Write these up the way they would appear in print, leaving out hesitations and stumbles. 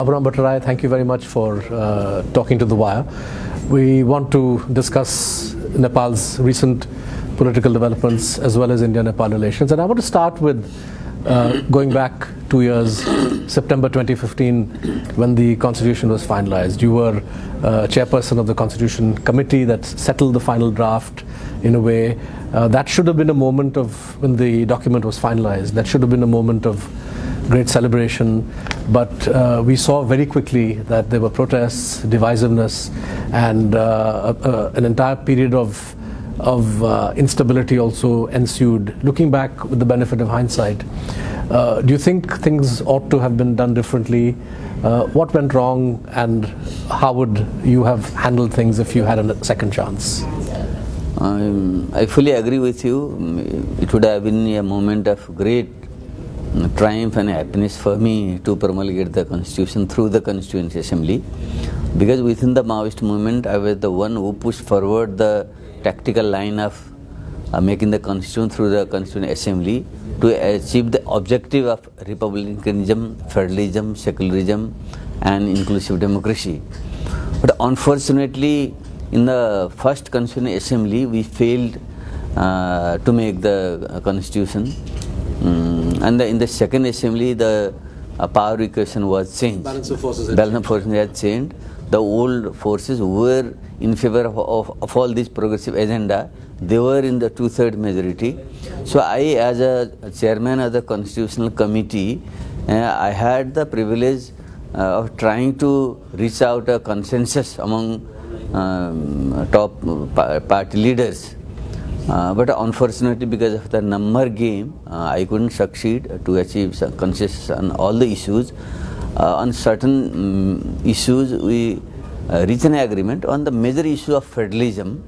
Abram Bhattarai, thank you very much for talking to The Wire. We want to discuss Nepal's recent political developments as well as India-Nepal relations. And I want to start with going back 2 years, September 2015, when the Constitution was finalized. You were chairperson of the Constitution Committee that settled the final draft in a way. That should have been a moment of, when the document was finalized, that should have been a moment of great celebration, but we saw very quickly that there were protests, divisiveness, and an entire period of instability also ensued. Looking back with the benefit of hindsight, do you think things ought to have been done differently? What went wrong, and how would you have handled things if you had a second chance? I fully agree with you. It would have been a moment of great triumph and happiness for me to promulgate the Constitution through the Constituent Assembly, because within the Maoist movement I was the one who pushed forward the tactical line of making the Constitution through the Constituent Assembly to achieve the objective of republicanism, federalism, secularism and inclusive democracy. But unfortunately, in the first Constituent Assembly we failed to make the Constitution. And in the second assembly, the power equation was changed. Balance of forces had changed. The old forces were in favor of all this progressive agenda. They were in the two-third majority. So I, as a chairman of the Constitutional Committee, I had the privilege of trying to reach out a consensus among top party leaders. But unfortunately, because of the number game, I couldn't succeed to achieve some consensus on all the issues. On certain issues, we reached an agreement. On the major issue of federalism,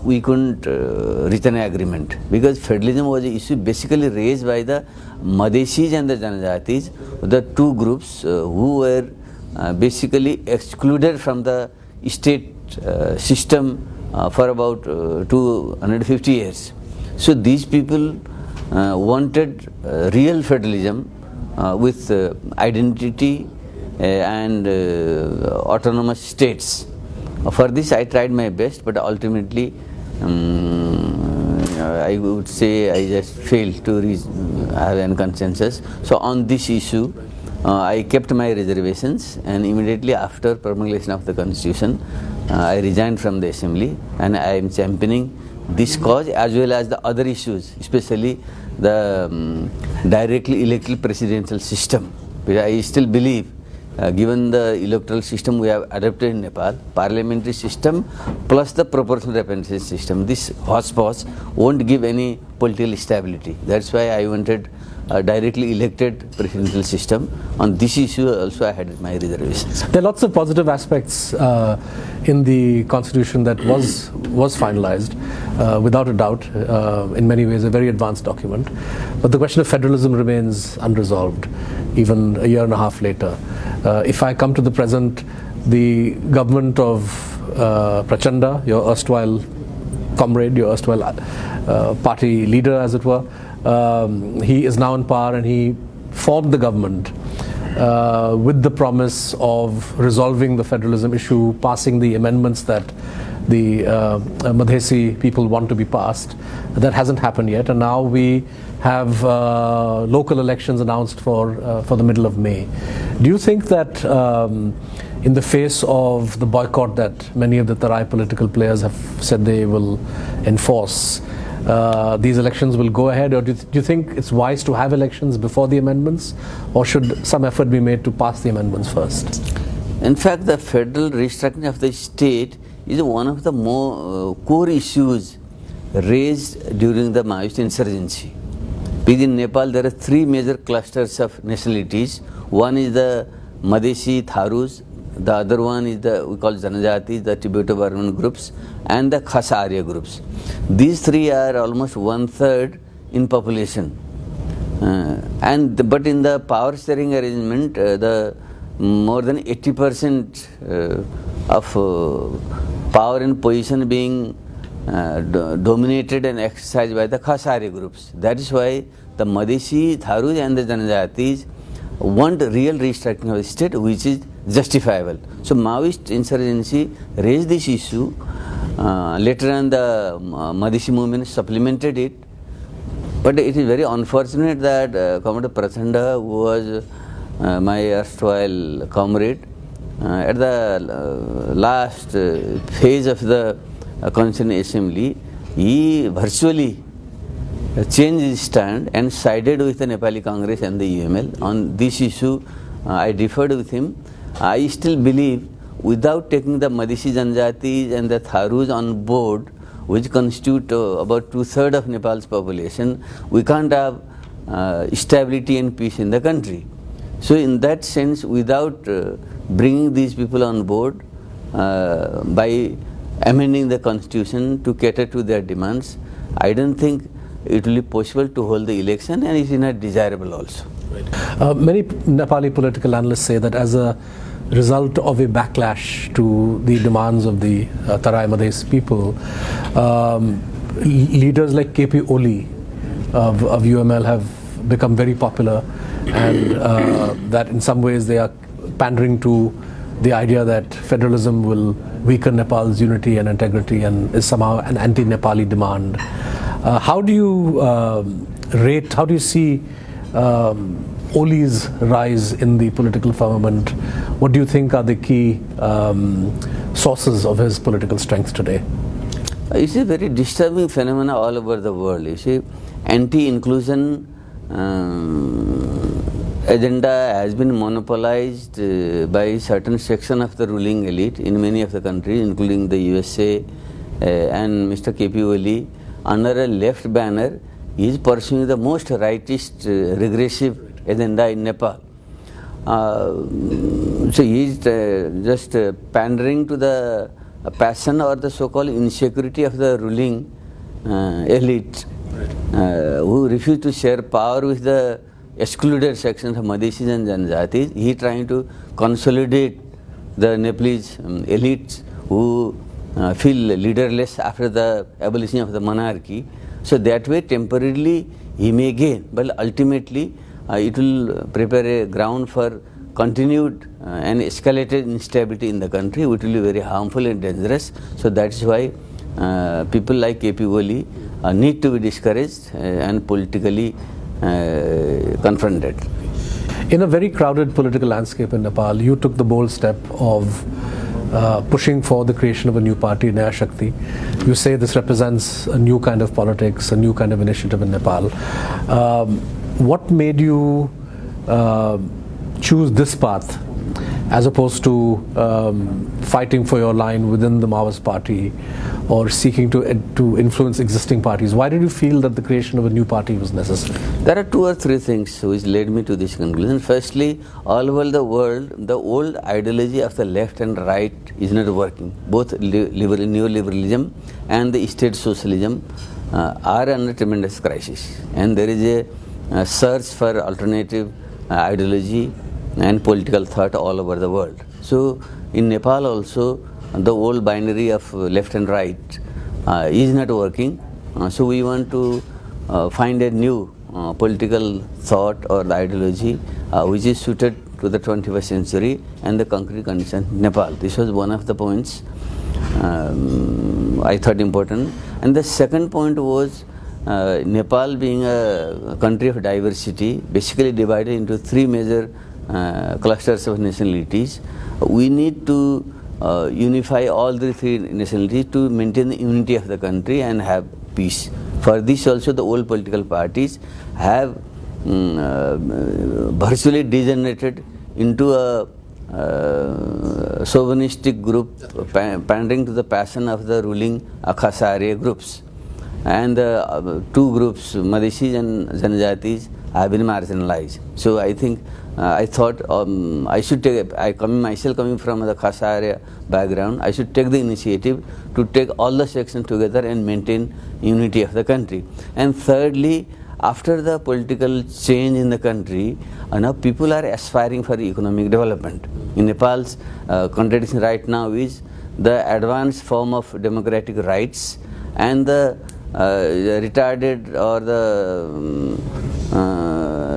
we couldn't reach an agreement, because federalism was an issue basically raised by the Madhesis and the Janajatis, the two groups who were basically excluded from the state system for about 250 years. So these people wanted real federalism with identity and autonomous states. For this I tried my best, but ultimately I would say I just failed to have a consensus. So on this issue I kept my reservations, and immediately after promulgation of the Constitution I resigned from the assembly, and I am championing this cause as well as the other issues, especially the directly elected presidential system. Because I still believe, given the electoral system we have adopted in Nepal, parliamentary system plus the proportional representation system, this hodgepodge won't give any political stability. That's why I wanted a directly elected presidential system. On this issue also I had my reservations. There are lots of positive aspects in the Constitution that was finalized, without a doubt, in many ways a very advanced document. But the question of federalism remains unresolved, even a year and a half later. If I come to the present, the government of Prachanda, your erstwhile comrade, your erstwhile party leader as it were, he is now in power, and he formed the government with the promise of resolving the federalism issue, passing the amendments that the Madhesi people want to be passed. That hasn't happened yet, and now we have local elections announced for the middle of May. Do you think that in the face of the boycott that many of the Tarai political players have said they will enforce, these elections will go ahead, or do you think it's wise to have elections before the amendments, or should some effort be made to pass the amendments first? In fact, the federal restructuring of the state is one of the more core issues raised during the Maoist insurgency. Because in Nepal there are three major clusters of nationalities. One is the Madhesi Tharus, the other one is the, we call Janajatis, the Tibeto-Burman groups, and the Khasa Arya groups. These three are almost 1/3 in population. But in the power sharing arrangement, the more than 80% of power and position being dominated and exercised by the Khasa Arya groups. That is why the Madhesi, Tharus and the Janajatis want real restructuring of the state which is justifiable. So Maoist insurgency raised this issue. Later on the Madhisi movement supplemented it. But it is very unfortunate that Comrade Prachanda, who was my erstwhile comrade, at the last phase of the Constituent Assembly, he virtually changed his stand and sided with the Nepali Congress and the UML. On this issue, I differed with him. I still believe without taking the Madhisi Janjatis and the Tharus on board, which constitute about 2/3 of Nepal's population, we can't have stability and peace in the country. So in that sense, without bringing these people on board by amending the constitution to cater to their demands, I don't think it will be possible to hold the election, and it is not desirable also. Right. Many Nepali political analysts say that as a result of a backlash to the demands of the Tarai Madhes people, leaders like KP Oli of UML have become very popular, and that in some ways they are pandering to the idea that federalism will weaken Nepal's unity and integrity and is somehow an anti-Nepali demand. How do you rate, how do you see Oli's rise in the political firmament? What do you think are the key sources of his political strength today? It's a very disturbing phenomenon all over the world. You see, anti-inclusion agenda has been monopolized by certain section of the ruling elite in many of the countries, including the USA, and Mr. KP Oli, under a left banner, is pursuing the most rightist, regressive agenda in Nepal. So he is just pandering to the passion or the so-called insecurity of the ruling elite, who refuse to share power with the excluded sections of Madhisis and Janjatis. He is trying to consolidate the Nepalese elites who feel leaderless after the abolition of the monarchy. So that way temporarily he may gain, but ultimately it will prepare a ground for continued and escalated instability in the country, which will be very harmful and dangerous. So that's why people like KP Oli need to be discouraged and politically confronted. In a very crowded political landscape in Nepal, you took the bold step of pushing for the creation of a new party, Naya Shakti. You say this represents a new kind of politics, a new kind of initiative in Nepal. What made you choose this path as opposed to fighting for your line within the Maoist party or seeking to influence existing parties? Why did you feel that the creation of a new party was necessary? There are 2 or 3 things which led me to this conclusion. Firstly, all over the world, the old ideology of the left and right is not working. Both neoliberalism and the state socialism are under tremendous crisis, and there is a search for alternative ideology and political thought all over the world. So in Nepal also, the old binary of left and right is not working. So we want to find a new political thought or the ideology which is suited to the 21st century and the concrete condition in Nepal. This was one of the points I thought important. And the second point was Nepal being a country of diversity, basically divided into 3 major clusters of nationalities. We need to unify all the 3 nationalities to maintain the unity of the country and have peace. For this also the old political parties have virtually degenerated into a chauvinistic group pandering to the passion of the ruling Khasarya groups. And the 2 groups, Madhisis and Janjatis, have been marginalized. So I think I thought I should take, myself coming from the Khasarya background, I should take the initiative to take all the sections together and maintain unity of the country. And thirdly, after the political change in the country, now people are aspiring for economic development. In Nepal's contradiction right now is the advanced form of democratic rights and the retarded or the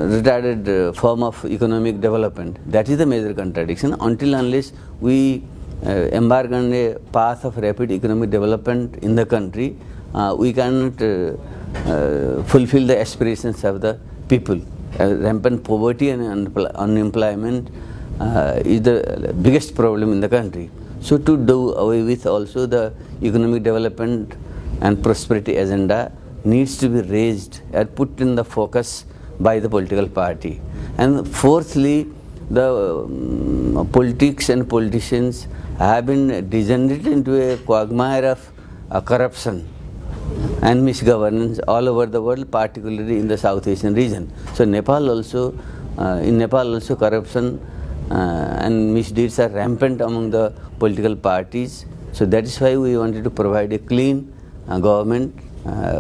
retarded form of economic development. That is the major contradiction. Until unless we embark on a path of rapid economic development in the country, we cannot fulfill the aspirations of the people. Rampant poverty and unemployment is the biggest problem in the country. So to do away with also the economic development and prosperity agenda needs to be raised and put in the focus by the political party. And fourthly, the politics and politicians have been degenerated into a quagmire of corruption and misgovernance all over the world, particularly in the South Asian region. So Nepal also, in Nepal also corruption and misdeeds are rampant among the political parties. So that is why we wanted to provide a clean government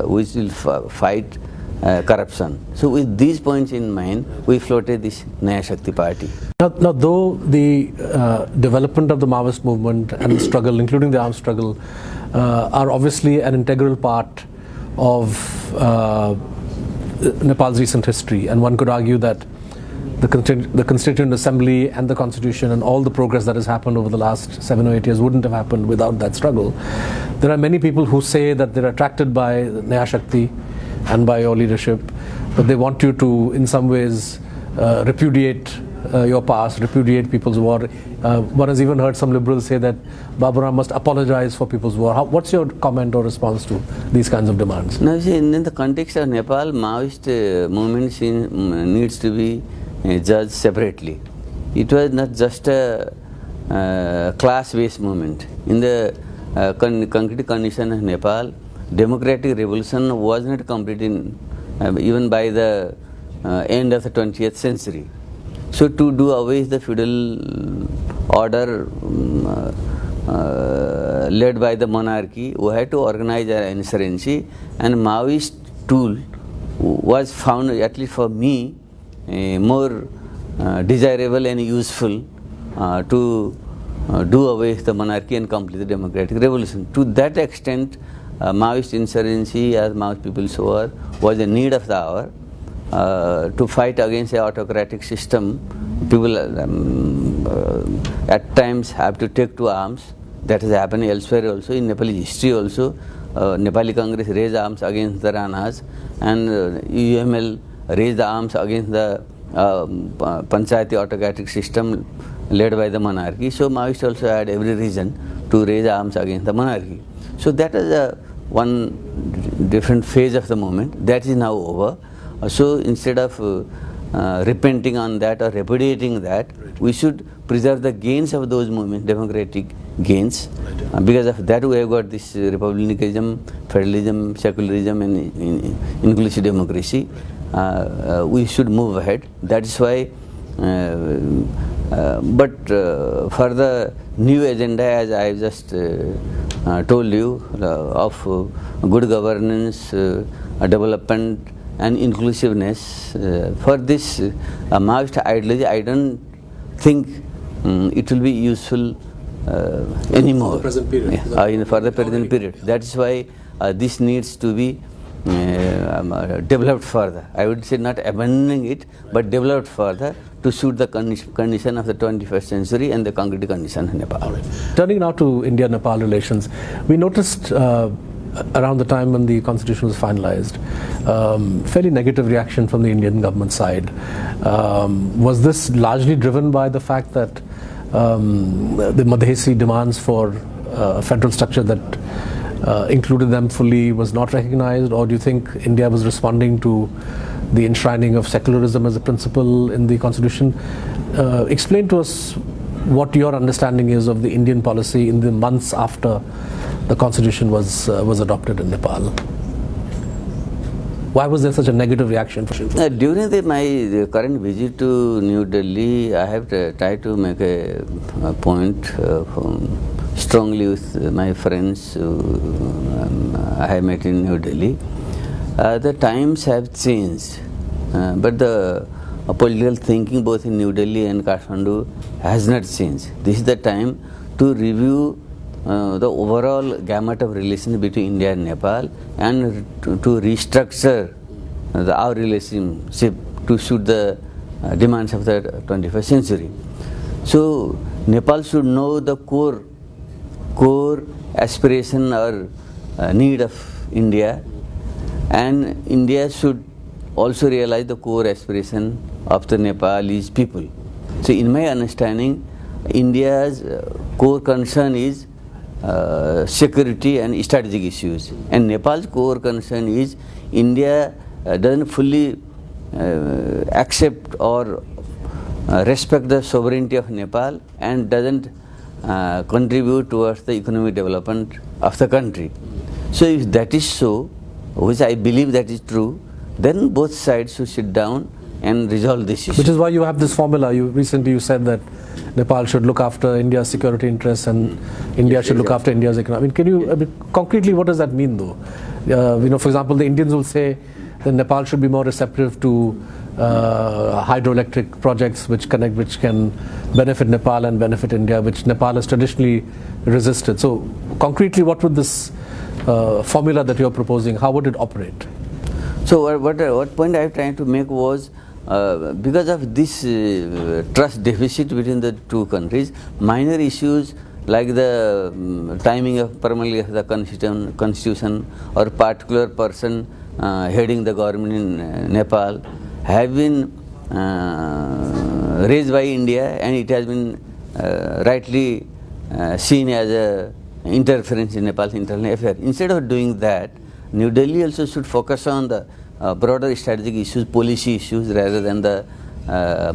which will fight corruption. So with these points in mind, we floated this Naya Shakti party. Now though the development of the Maoist movement and the struggle, including the armed struggle, are obviously an integral part of Nepal's recent history, and one could argue that the Constituent Assembly and the Constitution and all the progress that has happened over the last 7 or 8 years wouldn't have happened without that struggle. There are many people who say that they're attracted by Naya Shakti and by your leadership, but they want you to, in some ways, repudiate your past, repudiate People's War. One has even heard some liberals say that Baburam must apologize for People's War. What's your comment or response to these kinds of demands? Now, see, in the context of Nepal, Maoist movement needs to be judged separately. It was not just a class-based movement. In the concrete condition of Nepal, democratic revolution was not completed even by the end of the 20th century. So to do away with the feudal order led by the monarchy, we had to organize an insurgency, and Maoist tool was found, at least for me, more desirable and useful to do away with the monarchy and complete the democratic revolution. To that extent, Maoist insurgency, as Maoist People's War, was a need of the hour. To fight against an autocratic system, people at times have to take to arms. That has happened elsewhere also, in Nepali history also. Nepali Congress raised arms against the Ranas, and UML raised arms against the Panchayati autocratic system led by the monarchy. So Maoists also had every reason to raise arms against the monarchy. So that is one different phase of the movement. That is now over. So instead of repenting on that or repudiating that, we should preserve the gains of those movements, democratic gains. Because of that we have got this republicanism, federalism, secularism and inclusive democracy. We should move ahead. That is why, but for the new agenda, as I have just told you, of good governance, development and inclusiveness, for this Maoist ideology, I don't think it will be useful anymore. For the present period. For the present period. That is why this needs to be developed further. I would say not abandoning it, but developed further to suit the condition of the 21st century and the concrete condition in Nepal. Right. Turning now to India-Nepal relations, we noticed around the time when the constitution was finalized, fairly negative reaction from the Indian government side. Was this largely driven by the fact that the Madhesi demands for a federal structure that included them fully was not recognized, or do you think India was responding to the enshrining of secularism as a principle in the constitution? Explain to us what your understanding is of the Indian policy in the months after the constitution was adopted in Nepal. Why was there such a negative reaction? During my current visit to New Delhi, I have tried to make a point strongly with my friends I have met in New Delhi. The times have changed, but the political thinking both in New Delhi and Kathmandu has not changed. This is the time to review the overall gamut of relations between India and Nepal, and to restructure our relationship to suit the demands of the 21st century. So Nepal should know the core aspiration or need of India, and India should also realize the core aspiration of the Nepalese people. So in my understanding, India's core concern is security and strategic issues, and Nepal's core concern is India doesn't fully accept or respect the sovereignty of Nepal and doesn't contribute towards the economic development of the country. So if that is so, which I believe that is true, then both sides should sit down and resolve this issue. Which is why you have this formula. You said that Nepal should look after India's security interests and India should look after India's economy. Can you concretely, what does that mean though? For example, the Indians will say that Nepal should be more receptive to hydroelectric projects which can benefit Nepal and benefit India, which Nepal has traditionally resisted. So concretely, what would this formula that you're proposing, how would it operate? So what point I was trying to make was, because of this trust deficit between the two countries, minor issues like the timing of permanently of the constitution or particular person heading the government in Nepal have been raised by India, and it has been rightly seen as a interference in Nepal's internal affairs. Instead of doing that, New Delhi also should focus on the broader strategic issues, policy issues, rather than the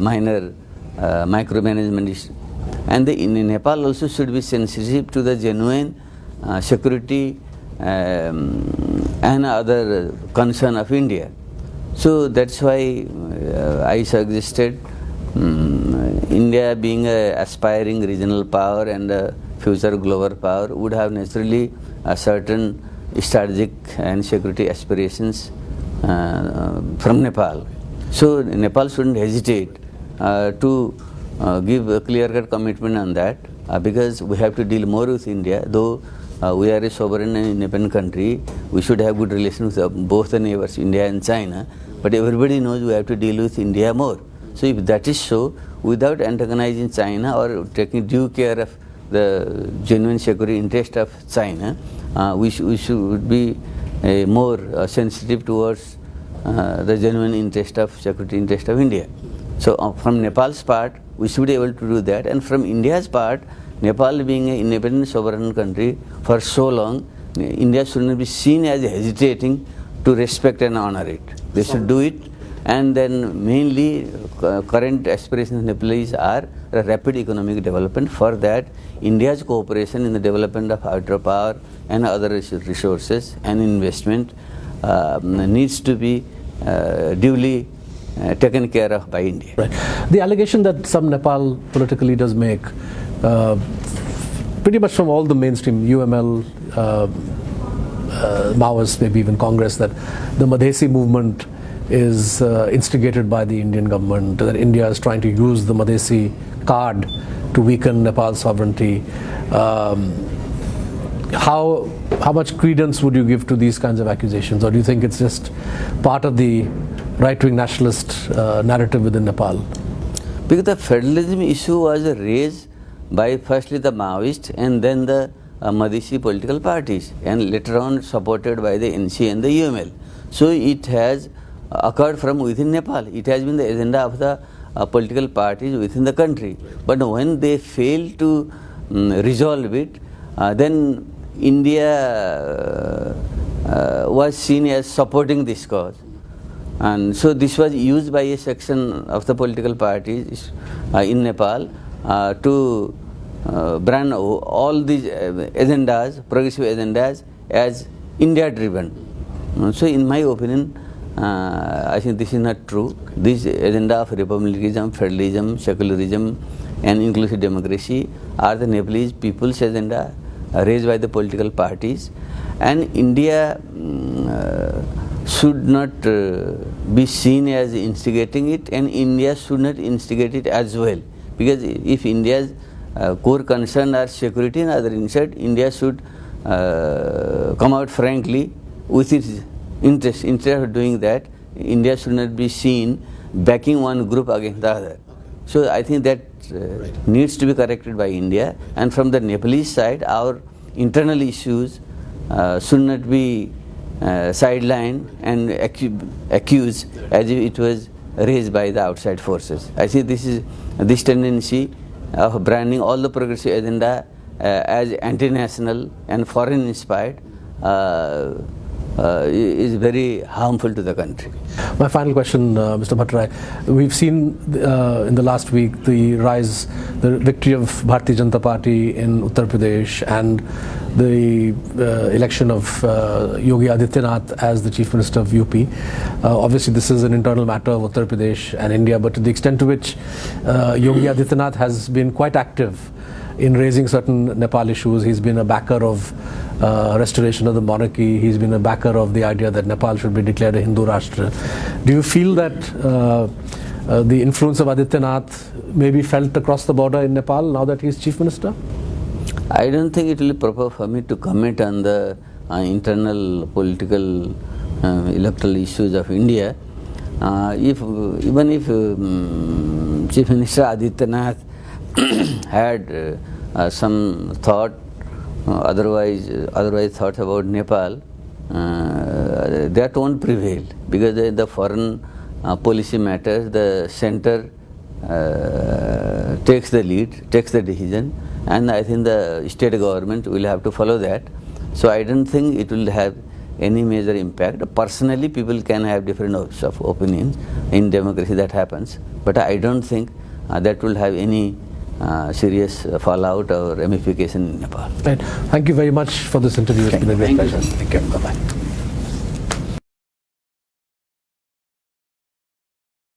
minor micromanagement issues. And in Nepal also should be sensitive to the genuine security and other concern of India. So that's why I suggested India being an aspiring regional power and a future global power would have naturally a certain strategic and security aspirations from Nepal. So Nepal shouldn't hesitate to give a clear-cut commitment on that, because we have to deal more with India. Though we are a sovereign and independent country, we should have good relations with both the neighbors, India and China, but everybody knows we have to deal with India more. So if that is so, without antagonizing China or taking due care of the genuine security interest of China, we should be more sensitive towards the genuine interest of security interest of India. So from Nepal's part, we should be able to do that, and from India's part, Nepal being an independent sovereign country for so long, India shouldn't be seen as hesitating to respect and honor it. They should do it, and then mainly current aspirations of Nepalese are a rapid economic development. For that, India's cooperation in the development of hydropower and other resources and investment needs to be duly taken care of by India. Right. The allegation that some Nepal political leaders make, pretty much from all the mainstream, UML, Maoists, maybe even Congress, that the Madhesi movement is instigated by the Indian government, that India is trying to use the Madhesi card to weaken Nepal's sovereignty. How much credence would you give to these kinds of accusations, or do you think it's just part of the right-wing nationalist narrative within Nepal? Because the federalism issue was raised by firstly the Maoists and then the Madhesi political parties, and later on supported by the NC and the UML. So it has occurred from within Nepal. It has been the agenda of the political parties within the country. But when they fail to resolve it, then India was seen as supporting this cause. And so this was used by a section of the political parties in Nepal to brand all these agendas, progressive agendas, as India-driven. So in my opinion, I think this is not true. This agenda of republicanism, federalism, secularism and inclusive democracy are the Nepalese people's agenda raised by the political parties, and India should not be seen as instigating it, and India should not instigate it as well. Because if India's core concern are security and other interests, India should come out frankly with its interest. Instead of doing that, India should not be seen backing one group against the other. So I think that needs to be corrected by India, and from the Nepalese side, our internal issues should not be sidelined and accused as if it was raised by the outside forces. I see this tendency of branding all the progressive agenda as anti-national and foreign inspired is very harmful to the country. My final question, Mr. Bhattarai. We've seen in the last week the victory of Bharatiya Janata Party in Uttar Pradesh and the election of Yogi Adityanath as the Chief Minister of UP. Obviously, this is an internal matter of Uttar Pradesh and India, but to the extent to which Yogi Adityanath has been quite active in raising certain Nepal issues. He's been a backer of restoration of the monarchy. He's been a backer of the idea that Nepal should be declared a Hindu Rashtra. Do you feel that the influence of Adityanath may be felt across the border in Nepal now that he's Chief Minister? I don't think it will be proper for me to comment on the internal political electoral issues of India. Even if Chief Minister Adityanath had some thought, otherwise thoughts about Nepal, that won't prevail, because in the foreign policy matters, the center takes the lead, takes the decision, and I think the state government will have to follow that. So I don't think it will have any major impact. Personally, people can have different opinions. In democracy that happens, but I don't think that will have any serious fallout or ramification in Nepal. Right. Thank you very much for this interview. It's been a great pleasure. Thank you. Bye-bye.